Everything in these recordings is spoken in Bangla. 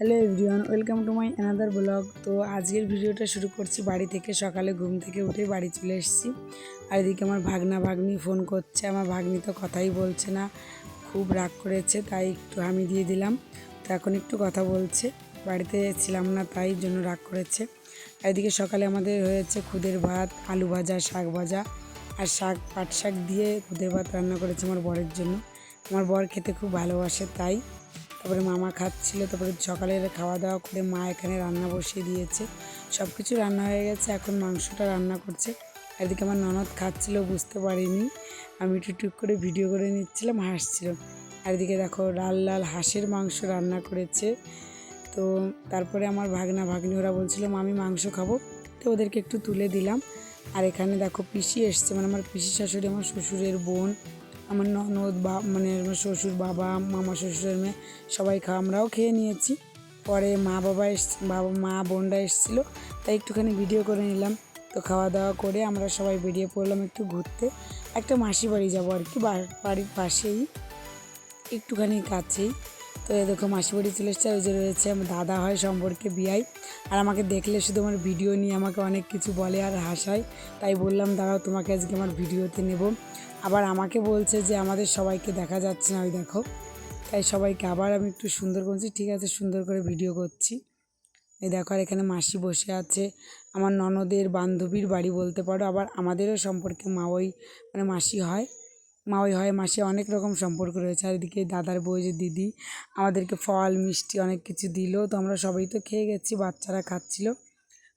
Hello everyone, welcome to my another blog. তো আজকের ভিডিওটা শুরু করছি বাড়ি থেকে। সকালে ঘুম থেকে উঠে বাড়ি চলে এসেছি। আর এদিকে আমার ভাগ্নি ফোন করছে। আমার ভাগ্নি তো কথাই বলছে না, খুব রাগ করেছে, তাই একটু হামি দিয়ে দিলাম। তো এখন একটু কথা বলছে, বাড়িতে ছিলাম না তাই জন্য রাগ করেছে। আর এদিকে সকালে আমাদের হয়েছে খুদের ভাত, আলু ভাজা, শাক ভাজা আর পাট শাক দিয়ে খুদের ভাত রান্না করেছে আমার বরের জন্য। আমার বর খেতে খুব ভালোবাসে তাই। তারপরে মামা খাচ্ছিল। তারপরে সকালের খাওয়া দাওয়া করে মা এখানে রান্না বসিয়ে দিয়েছে। সব কিছু রান্না হয়ে গেছে, এখন মাংসটা রান্না করছে। এদিকে আমার ননদ খাচ্ছিল, বুঝতে পারিনি, আমি টুক করে ভিডিও করে নিচ্ছিলাম, হাসছিল। আর এদিকে দেখো লাল লাল হাঁসের মাংস রান্না করেছে। তো তারপরে আমার ভাগ্নি ওরা বলছিল আমি মাংস খাবো, তো ওদেরকে একটু তুলে দিলাম। আর এখানে দেখো পিসি এসছে, মানে আমার পিসি শাশুড়ি, আমার শ্বশুরের বোন, আমার ননদ মানে আমার শ্বশুর বাবা, মামা শ্বশুরের মেয়ে, সবাই আমরাও খেয়ে নিয়েছি। পরে মা বোনরা এসেছিলো, তাই একটুখানি ভিডিও করে নিলাম। তো খাওয়া দাওয়া করে আমরা সবাই বেরিয়ে পড়লাম একটু ঘুরতে। একটা মাসি বাড়ি যাবো আর কি, বাড়ির পাশেই, একটুখানি কাছেই। তো এ দেখো মাসি বাড়ি চলে এসছে। ওই যে রয়েছে আমার দাদা হয় সম্পর্কে বিয়াই। আর আমাকে দেখলে শুধু আমার ভিডিও নিয়ে আমাকে অনেক কিছু বলে আর হাসায়। তাই বললাম দাঁড়াও, তোমাকে আজকে আমার ভিডিওতে নেব। আবার আমাকে বলছে যে আমাদের সবাইকে দেখা যাচ্ছে না, ওই দেখো। তাই সবাইকে আবার আমি একটু সুন্দর করছি, ঠিক আছে, সুন্দর করে ভিডিও করছি। এই দেখো, আর এখানে মাসি বসে আছে, আমার ননদের বান্ধবীর বাড়ি বলতে পারো। আবার আমাদেরও সম্পর্কে মানে মাওই হয় মাসি, অনেক রকম সম্পর্ক রয়েছে। আর এদিকে দাদার বউ যে দিদি আমাদেরকে ফল মিষ্টি অনেক কিছু দিল। তো আমরা সবাই তো খেয়ে গেছি, বাচ্চারা খাচ্ছিল।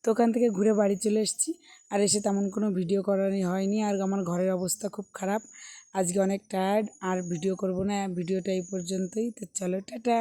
তো ওখান থেকে ঘুরে বাড়ি চলে এসেছি। আর এসে তেমন কোনো ভিডিও করারই হয়নি। আর আমার ঘরের অবস্থা খুব খারাপ, আজকে অনেক টায়ার্ড। আর ভিডিও করব না, ভিডিওটা এই পর্যন্তই। তো চলো, টাটা।